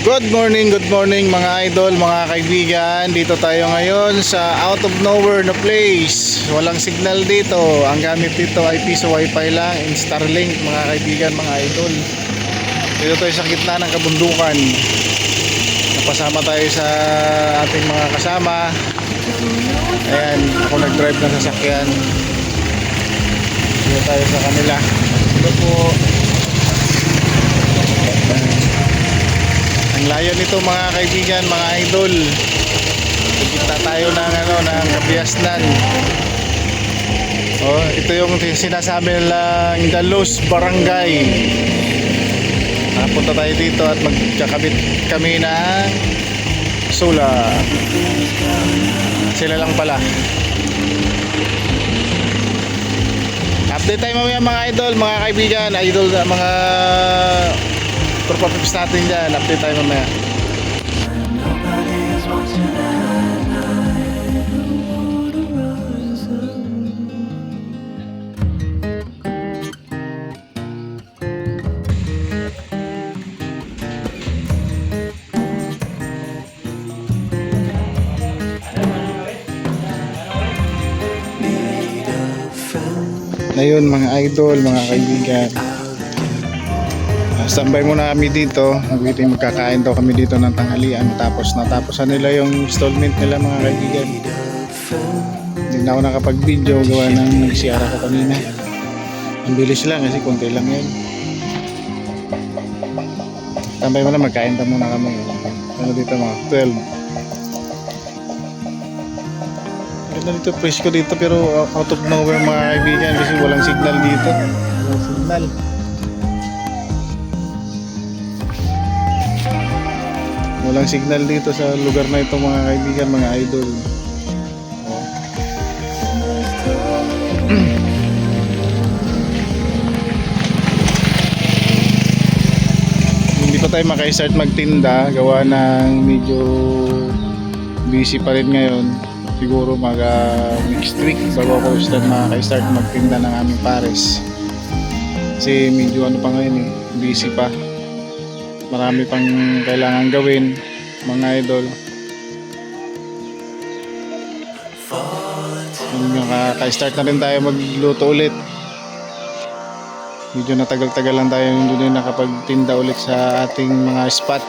Good morning mga idol, mga kaibigan. Dito tayo ngayon sa out of nowhere na place. Walang signal dito. Ang gamit dito ay piso wifi lang and Starlink mga kaibigan, mga idol. Dito tayo sa gitna ng kabundukan. Napasama tayo sa ating mga kasama. Ayan, ako nag-drive ng sasakyan. Dito tayo sa kanila. Ito po. Ang layo nito mga kaibigan, mga idol. Kita tayo ng Kapiasnan. Oh, ito yung sinasabi nilang Dalos Barangay. Punta tayo dito at magkakabit kami ng solar. Sila lang pala. Update tayo mamaya mga idol, mga kaibigan, idol, mga tropa pips natin dyan. Update tayo mamaya. Ngayon mga idol, mga kaibigan, standby muna kami dito. Magkakain daw kami dito ng tanghalian. Natapos nila yung installment nila mga kaibigan. Hindi na ako nakapag-video gawa ng nag-CR ako kanina. Ang bilis lang kasi konti lang yun. Standby muna, magkain ta muna kami. Ano dito mga 12. Ganda dito, presko dito pero out of nowhere mga kaibigan kasi walang signal dito. Walang signal. Walang signal dito sa lugar na ito mga kaibigan, mga idol. Hindi pa tayo maka-start magtinda gawa ng medyo busy pa rin ngayon. Siguro next week bago ako maka-start magtinda ng aming pares. Kasi medyo pa ngayon busy pa. Marami pang kailangan gawin mga idol. Naka-start na rin tayo magluto ulit. Medyo natagal-tagal lang tayo hindi nakapagtinda ulit sa ating mga spot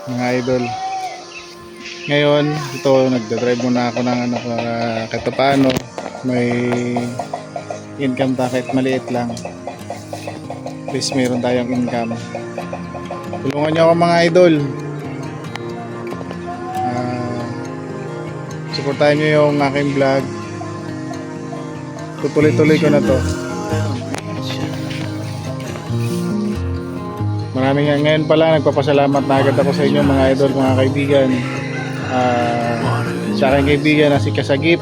mga idol. Ngayon ito nagdadrive muna ako ng para kahit paano may income kahit maliit lang. Please meron tayong income. Tulungan nyo ako mga idol. Supportahan nyo yung aking vlog. Tutuloy-tuloy ko na to. Maraming ngayon pala nagpapasalamat na agad ako sa inyo mga idol, mga kaibigan. Sa aking kaibigan na si Kasagip.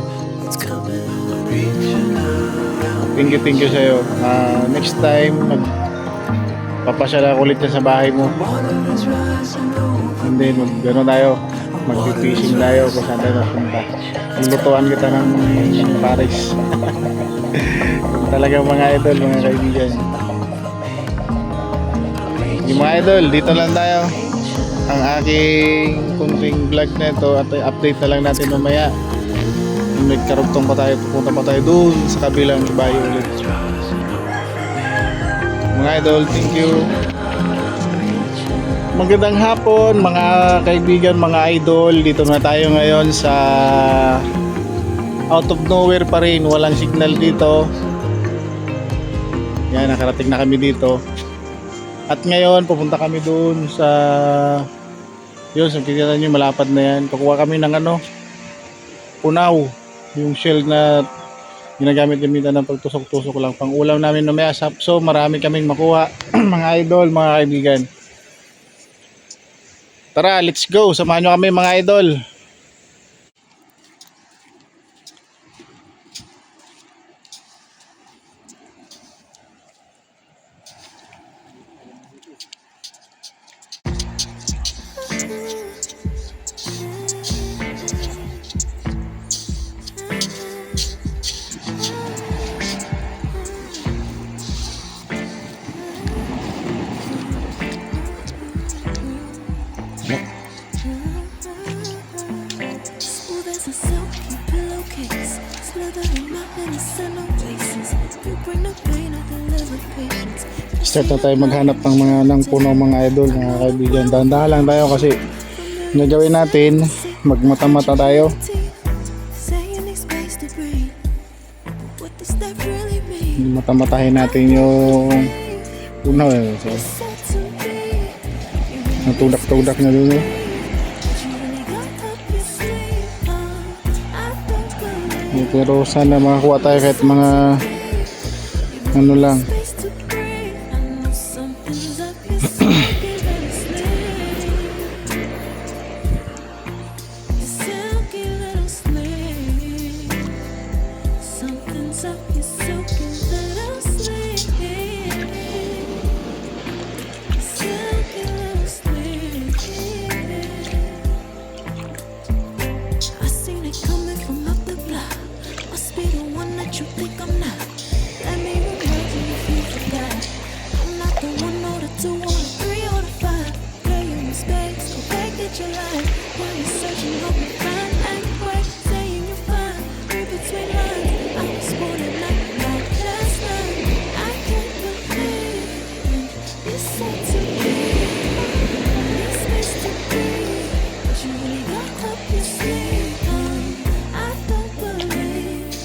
Thank you sa'yo. Next time papasyala ako ulit sa bahay mo. And then gano'n tayo, mag-fishing tayo kung saan tayo napunta. Lutuan kita ng pares. Talagang mga idol, mga kaibigan. Yung mga idol, dito lang tayo. Ang aking kunting vlog na ito at update na lang natin mamaya. May karugtong pa tayo, pupunta pa tayo doon sa kabilang bayo ulit. Mga idol, thank you. Magandang hapon mga kaibigan, mga idol. Dito na tayo ngayon sa out of nowhere pa rin. Walang signal dito. Yan, nakarating na kami dito. At ngayon pupunta kami doon sa yun, sa kita nyo malapad na yan. Kukuha kami ng punaw, yung shell na ginagamit-gamitan ng pagtusok-tusok lang pang ulam namin mamaya. So marami kaming makuha mga idol, mga kaibigan. Tara, let's go, samahan nyo kami mga idol. Start na tayo maghanap ng mga ng puno mga idol, mga kaibigan. Dahan-dahan lang tayo kasi nagawin natin, magmata-mata tayo. Mata-matahin natin yung puno eh. So, natudak-tudak na dun eh. Pero sana makakuha tayo kahit mga ano lang.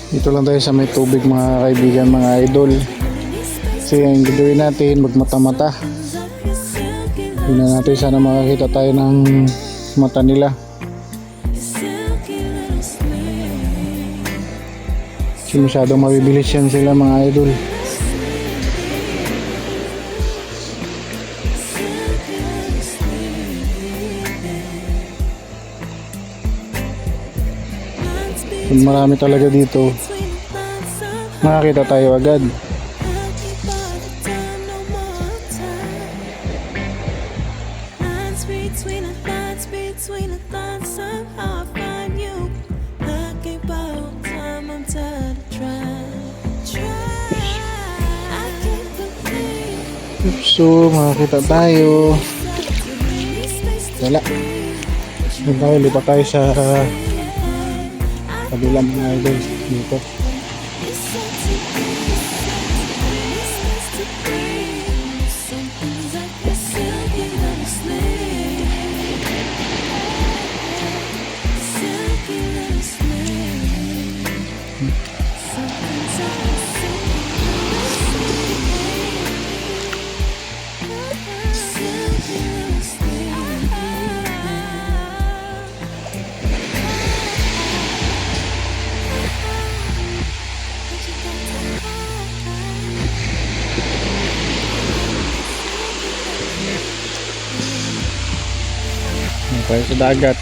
Dito lang tayo sa may tubig mga kaibigan, mga idol. Kasi ang gagawin natin, magmata-mata. Tingnan natin, sana makakita tayo ng mata nila. Kasi masyadong mabibilis yan sila mga idol. Kung marami talaga dito, makakita tayo agad. So, makakita tayo. Wala. Lipat tayo sa kabila mga idol dito. Tayo sa dagat.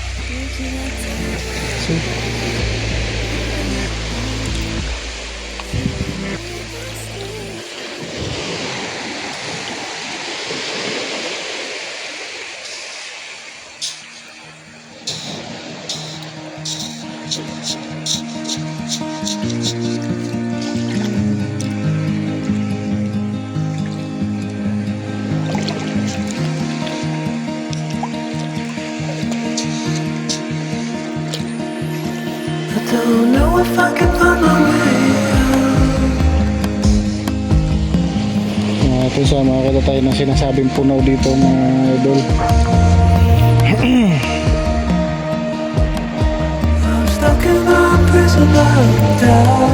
Don't know if I can find my way out. Ito sa makakita tayo ng sinasabing puno dito mga idol. I'm stuck in a prison of doubt.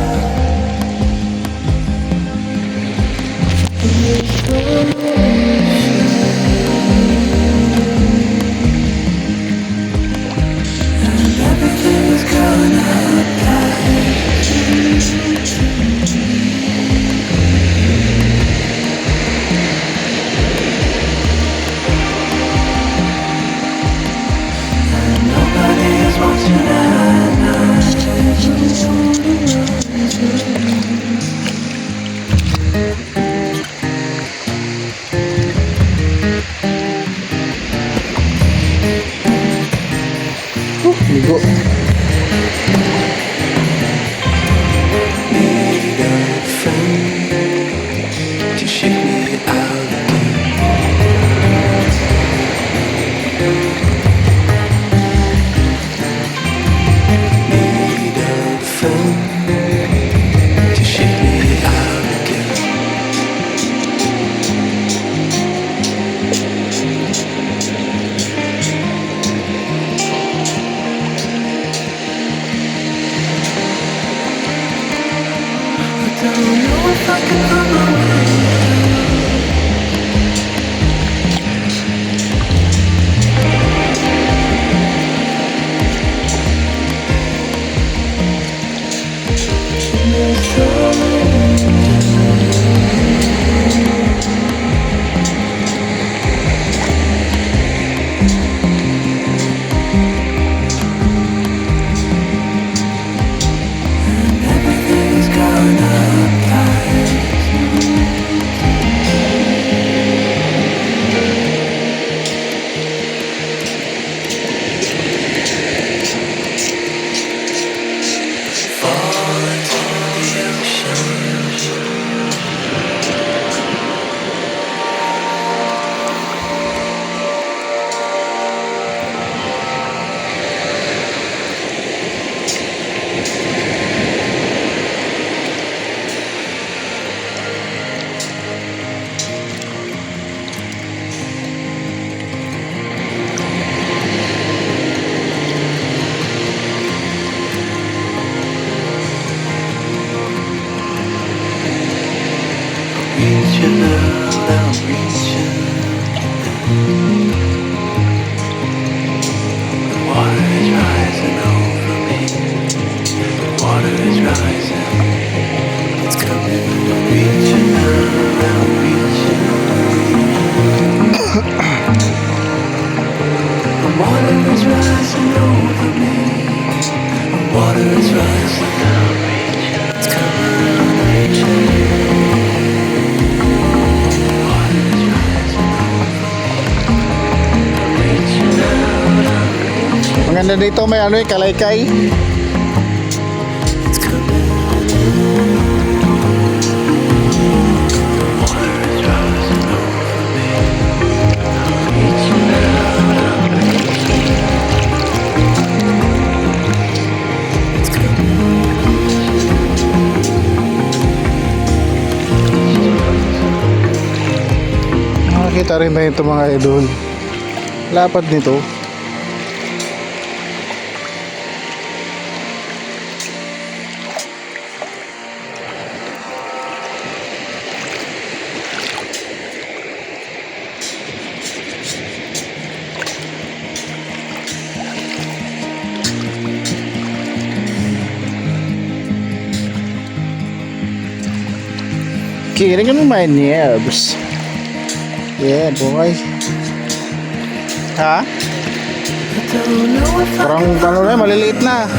And everything is gonna Ligo. need a friend to shake me out need a friend to shake me out again. Water is rising over me. Water is rising. It's coming, reaching out, I'm reaching. The water is rising over me. The water is rising, I'm reaching. It's coming, I'm reaching. Water is rising over me. I'm reaching out, I'm reaching. Maganda dito may ano eh, kalaykay. It's coming. Water is rising over me. I'm reaching out, I'm reaching. It's coming. Nakakita rin tayo ito mga idol. Lapad nito. Kidding on my nerves. Yeah, boy. Ha? Don't know if I Parang ano na, maliliit na.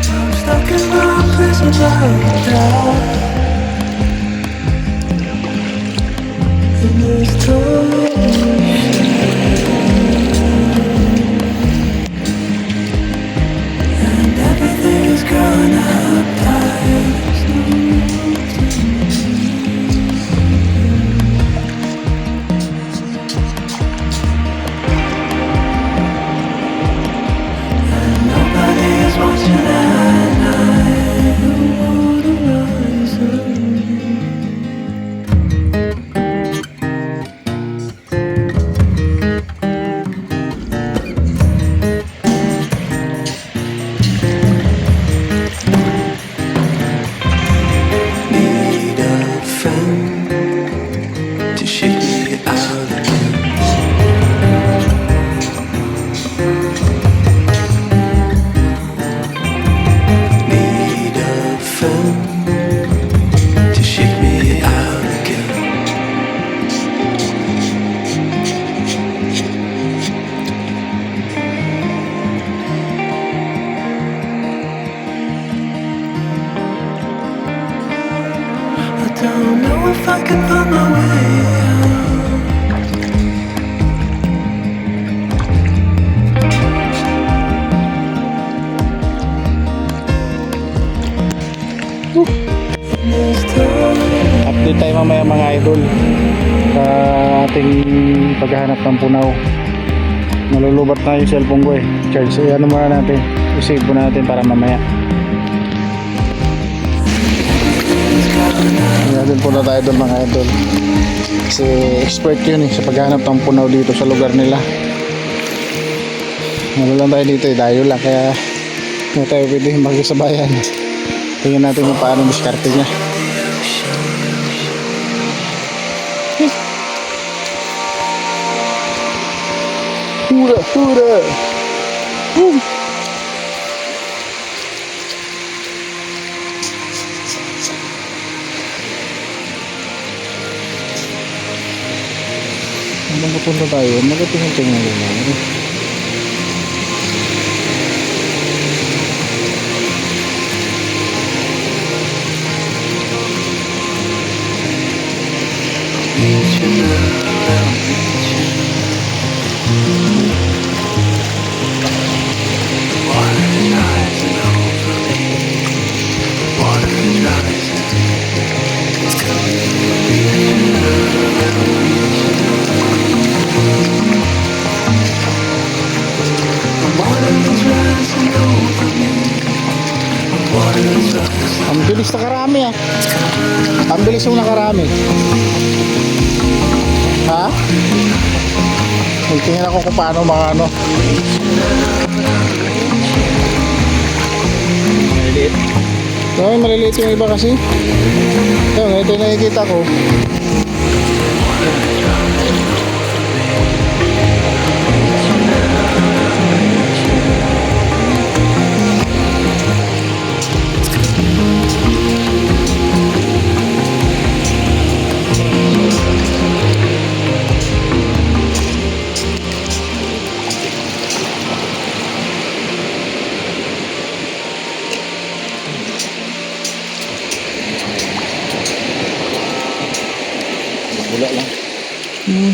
I'm stuck in my prison lockdown. In this time. And everything is growing up and nobody is watching at night. The water rising. Need a friend to shake me out again. Need a friend to shake me out again. I don't know if I can find my way out. This time. Update tayo mamaya mga idol sa ating paghahanap ng punaw. Nalulubat na yung cellphone ko eh. Charge. So, ano muna natin. I-save po natin para mamaya. Ngayon po na tayo doon mga idol. Kasi expert yun eh sa paghahanap ng punaw dito sa lugar nila. Ano lang tayo dito eh. Dayo lang. Kaya hindi tayo pwede magkasabayan. Tingnan natin kung paano diskarte niya. Hura, hura! Woo! Habang papunta tayo, magatingin-tingin lang. Reaching out, I'm reaching. Water is rising over me. Water is rising. It's coming, reaching out, I'm reaching. The water is rising over me. The water is rising. Ang bilis nakarami ah. Ang bilis yung nakarami. Ha? Magtingin ako kung paano mga ano. Ay, maliliit yung iba kasi. Ayun, ito yung nakikita ko. Wala lang. Hmm.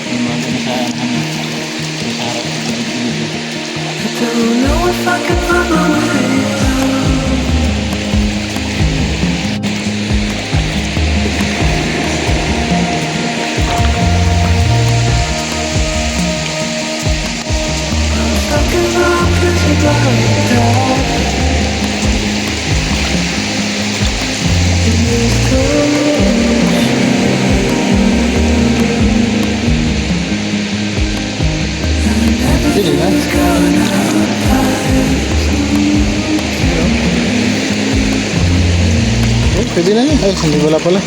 Parang sa harap. I don't know if I can find my way out. Stuck in my prison dark. In this Pwede na. Oh, pwede na yun. Ay, hindi wala pala.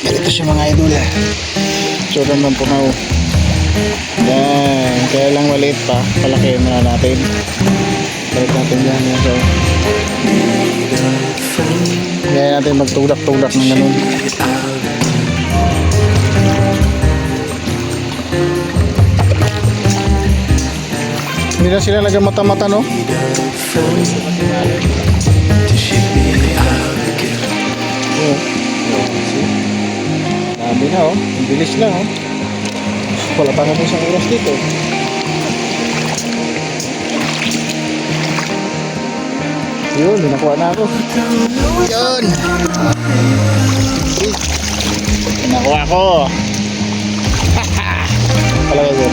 Ganito siya mga idol. Tsura ng punaw. Yan. Kaya lang maliit pa. Palakihin na natin. Balik natin yan. So, kaya natin magtulak-tulak ng ganun. Hindi na sila lagyan mata-mata, no? Oo. Dami na, oh. Ang bilis lang, oh. Wala pa naman isang oras dito. Yun, nakuha na ako. Yun! Nakuha ko! Palagay ko.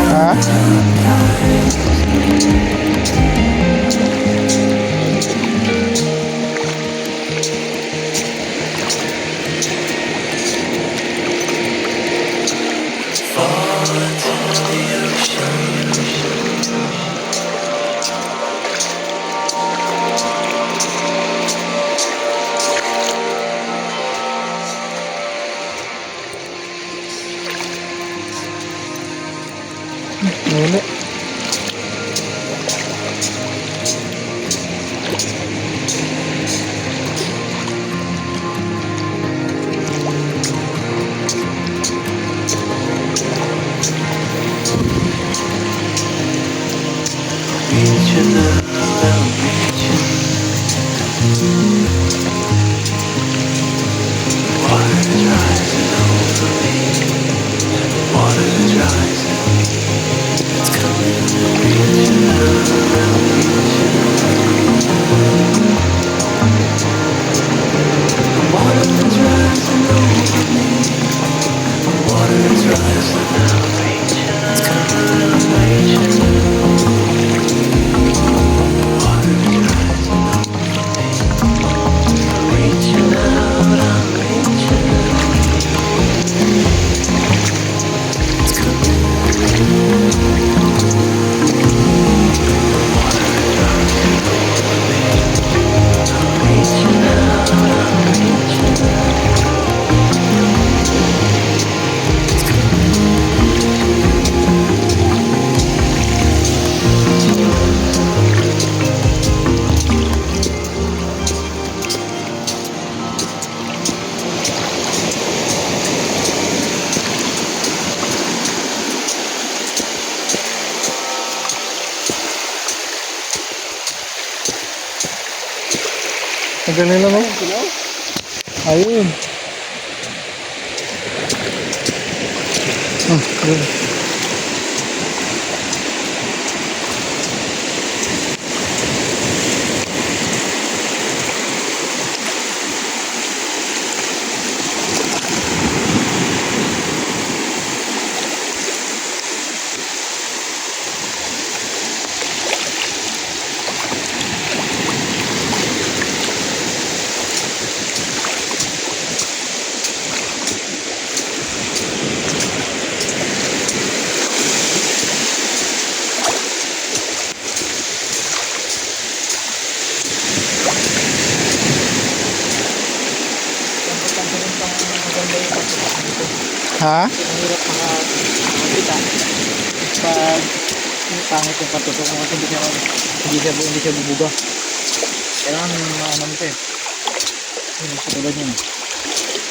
Ha? Wala. Reaching out, I'm reaching. Water is rising over me. Water is rising. It's coming. Reaching out, I'm reaching. Water is rising over me. Water is rising. I'm reaching. It's coming. I'm reaching. Tagal nila no? Ayun. Yun. Ha? Mahirap makakita. Pag pangit yung patusok mo kasi hindi siya bubuga. Kailangan ano mo siya eh. Yun, sa tulad yun.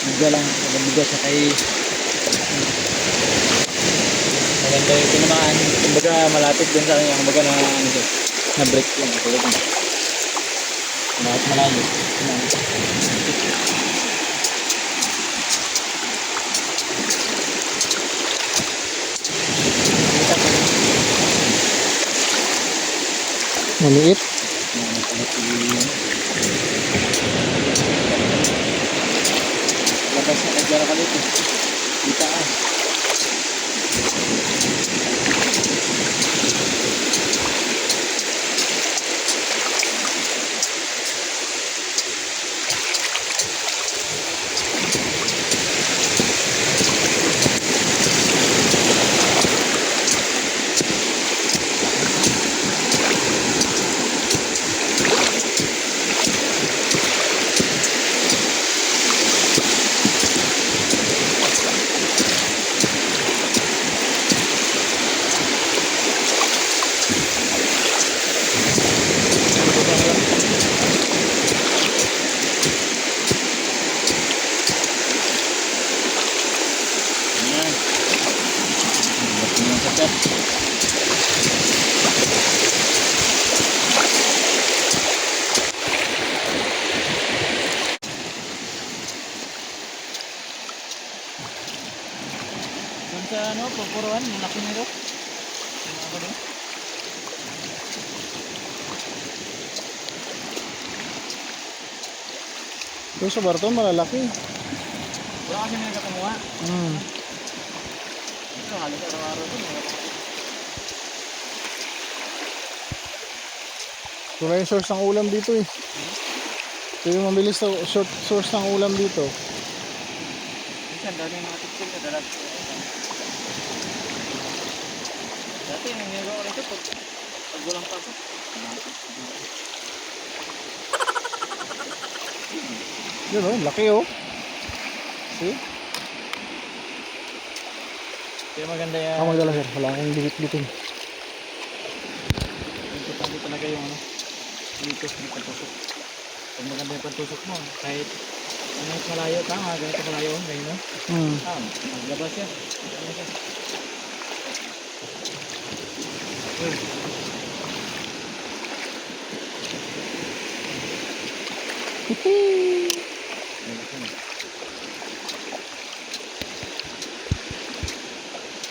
Buga lang, buga siya kay maganda yung tinamaan. Kumbaga malapit din sa kanya. Kumbaga na ano siya. Na break lang. Tulad yun. Lahat malayo. Maliit. Labas na kagara ka dito. Kita ka. Ayan. Basta mo sa pet. Doon sa ano, pupuruan, malaki nito. Ano ba doon? Yung sa Barton malalaki. Wala kasi may nakakuha. Hmm. Ito, halos araw-araw doon. Ito na yung source ng ulam dito eh. Ito yung mabilis na source ng ulam dito. Minsan, dati yung mga tiksil na dalat. Dati, nangyagawa ko rito pag walang pasok. Yun oh, laki oh. See? Kaya maganda yan. Ako magdala sir, wala akong bilit-bitin. Importante talaga yung ano, dito sa pagtusok. Pag maganda yung pagtusok mo, kahit ano malayo, tama, ganito malayo, ganyan no? Hmm. Maglabas yan. Ano siya? Yun.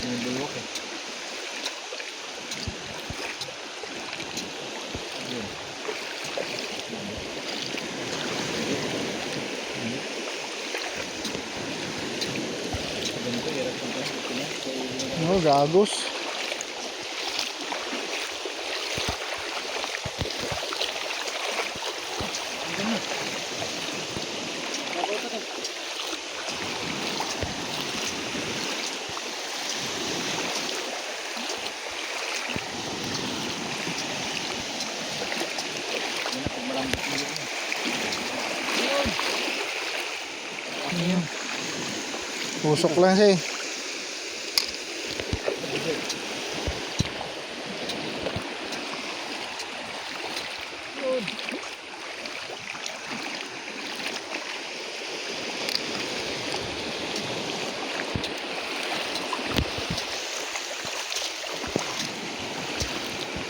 Yung bulwak eh. Yun. Ganito, hirap ng tayo. Oh, gagos. Pusok lang siya eh.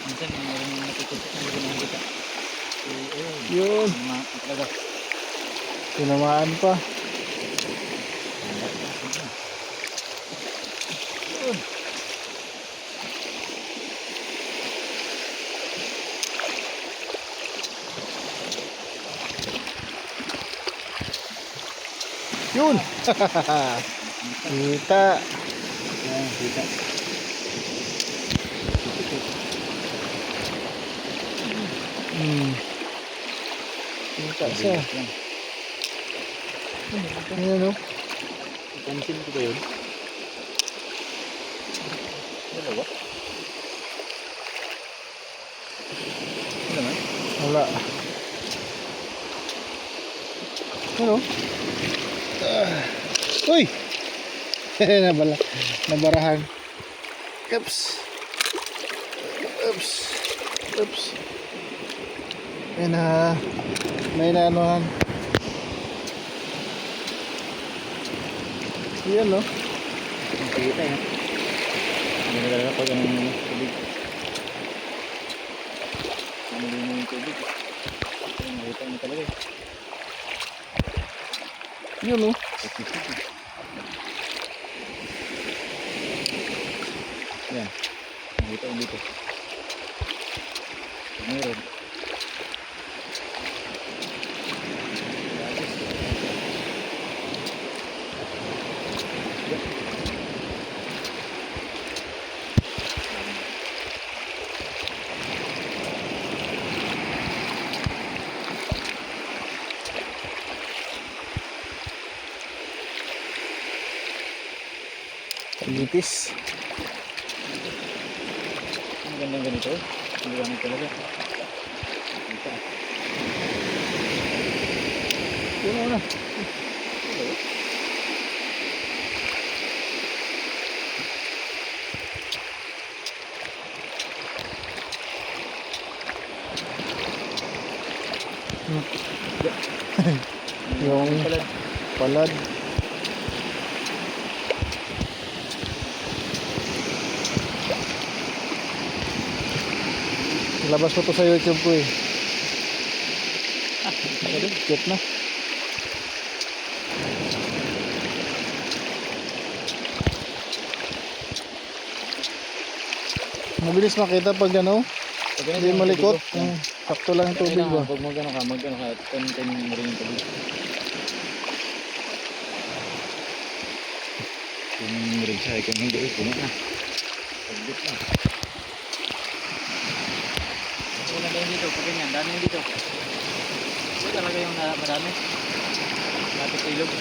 Minsan meron yung natutusok na hindi nakikita. Yun. Mga talaga. Tinamaan pa. Yun. Kita. Yan, kita. Hmm. Kita siya. Yan. Ayan o. Pansin ko ba yun? Dalawa? Naman? Wala. Ano? Uy! Nabarahan. Oops. Oops. Oops. May naanuhan. Yan no? Ang kita yan. Hindi na talaga pag ang tubig. Namuli mo yung tubig. Ang nakita mo talaga eh. Yun no? Yan. Nakita mo dito. Meron. Nipis. Ang gandang ganito eh. Ang gandang talaga. Kita. Yun na. Yung palad. Labas ko to sa YouTube ko eh. Cute na. Mabilis makita pag ano, hindi malikot. Sakto lang yung tubig ba. Pag mag-ano ka, ten mo rin yung tubig. Kung mo rin siya, kung hindi eh, puno na. Pagdit na. Wala na yung dito, pag ganyan, dami yung dito. Ito talaga yung marami. Lapit sa ilog.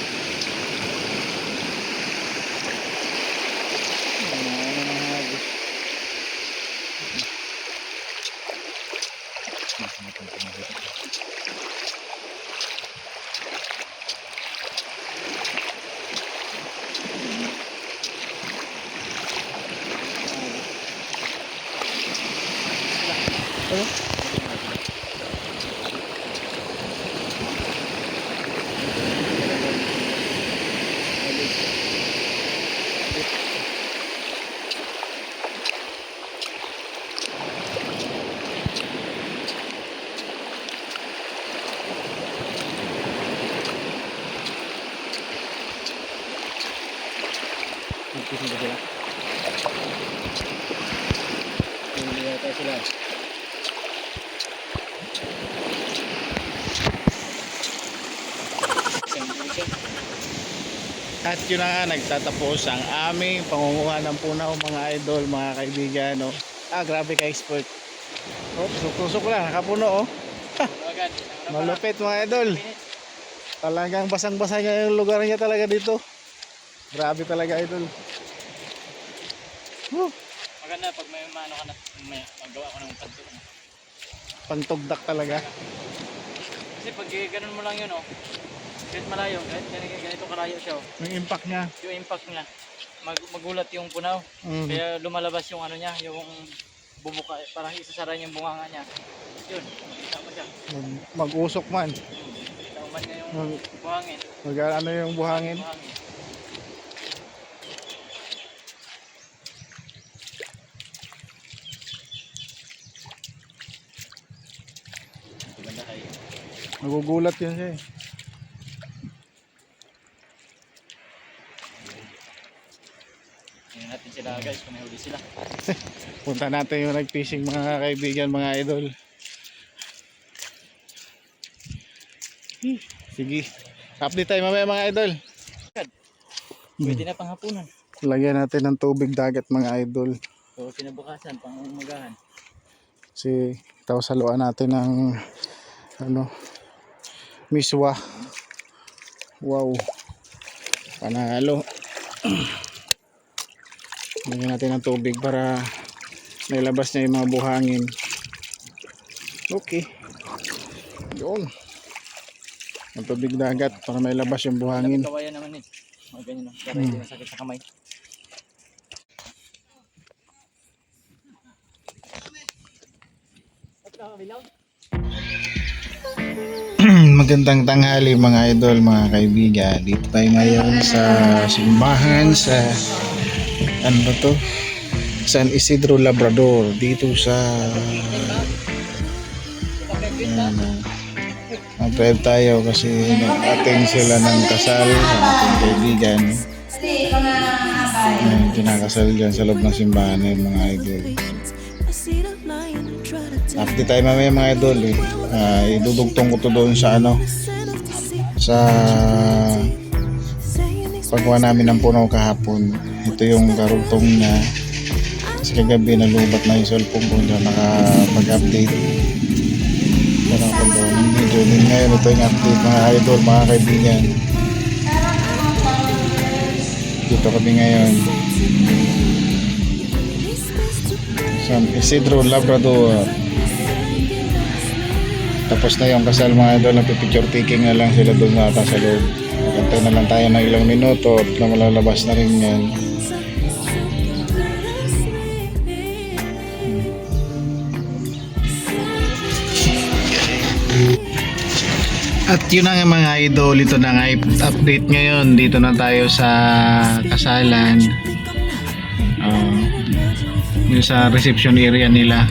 Nagpis na ba sila? Hindi yata sila. At yun na nga, nagtatapos ang aming pangunguha ng punaw mga idol, mga kaibigan. No? Grabe ka expert. Oh, tusok lang, nakapuno oh. Agad. Malupit mga idol. Talagang basang-basa niya yung lugar niya talaga dito. Grabe talaga idol. Maganda pag may maano ka na, may magawa ko ng pantog. Pantugdak talaga. Kasi pag ganun mo lang yun oh. Kahit malayo, kahit ganito kalayo siya oh. Yung impact niya. Yung impact niya, magulat yung punaw. Kaya lumalabas yung ano niya, yung bumuka, parang isasara niya yung bunganga niya. Yun, makita mo siya. Mag-usok man. Makita mo man niya yung buhangin. Ano yung buhangin. Maganda kayo. Nagugulat yun siya eh. guys kung may huli sila. Punta natin yung nag-fishing mga kaibigan, mga idol. Sige. Update tayo mamaya mga idol. Pwede na panghapunan. Lagyan natin ng tubig dagat mga idol. So kinabukasan, pang umagahan. Kasi tapos haluan natin ng ano, miswa. Wow. Panalo. Lagyan natin ng tubig para nailabas niya yung mga buhangin. Okay. Yun. Ang tubig dagat para mailabas yung buhangin. Kawayan naman eh. Mga ganyan lang. Para hindi masakit sa kamay. Magandang tanghali mga idol, mga kaibigan. Dito tayo ngayon sa simbahan sa ano ba to? San Isidro Labrador, dito sa mag-drive tayo kasi nag-attend sila ng kasal sa ating kaibigan. Kinakasal dyan sa loob ng simbahan ng mga idol. Update tayo mamaya mga idol eh. Idudugtong ko to doon sa ano, sa pagkuha namin ng puno kahapon. Ito yung karugtong niya. Kasi kagabi nalubat na yung cellphone ko na nakapag-update. Parang pagkawa ng video din ngayon. Ito yung update mga idol, mga kaibigan. Dito kami ngayon. San Isidro Labrador. Tapos na yung kasal mga idol, nagpipicture taking na lang sila doon sa loob. Magantay na lang tayo ng ilang minuto at na malalabas na rin yan. At yun na nga mga idol, ito na nga update ngayon. Dito na tayo sa kasalan. Yung sa reception area nila.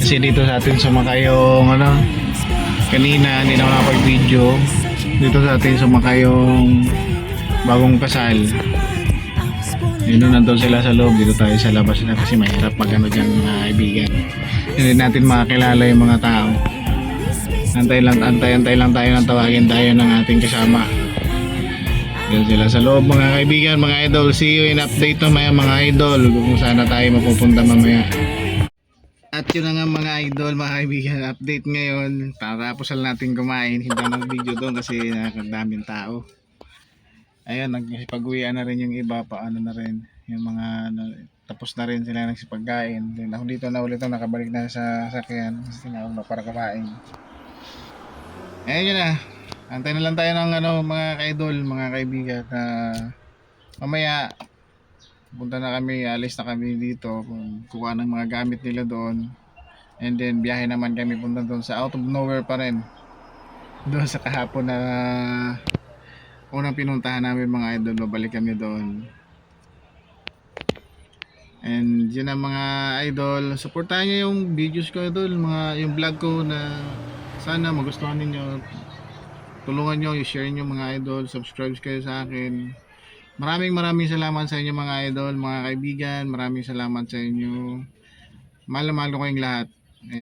Kasi dito sa atin sumakay yung ano, kanina hindi na ako nakapag-video. Dito sa atin sumakay yung bagong kasal. Yun, nandun sila sa loob. Dito tayo sa labas na kasi mahirap mag ano dyan mga kaibigan. Hindi natin makakilala yung mga tao. Antay lang tayo nang tawagin tayo ng ating kasama. Yun sila sa loob mga kaibigan, mga idol. See you in update mamaya mga idol kung saan na tayo mapupunta mamaya. At yun na nga mga idol, mga kaibigan, update ngayon. Tapos natin kumain, hindi na mag-video doon kasi nakakadaming tao. Ayun, nagsipag-uwian na rin yung iba, paano na rin yung mga tapos na rin sila nagsipagkain. Then ako dito na ulit nakabalik na sa sakyan kasi tinawag na para kumain. Ayun yun na. Antay na lang tayo ng ano, mga ka-idol, mga kaibigan na mamaya punta na kami, alis na kami dito kuha ng mga gamit nila doon. And then biyahe naman kami punta doon sa out of nowhere pa rin. Doon sa kahapon na unang pinuntahan namin mga idol, babalik kami doon. And yun ang mga idol, supportahan nyo yung videos ko idol, yung vlog ko na sana magustuhan ninyo. Tulungan nyo, i-share nyo mga idol, subscribe kayo sa akin. Maraming salamat sa inyo mga idol, mga kaibigan. Maraming salamat sa inyo. Mahal na mahal ko kayong lahat.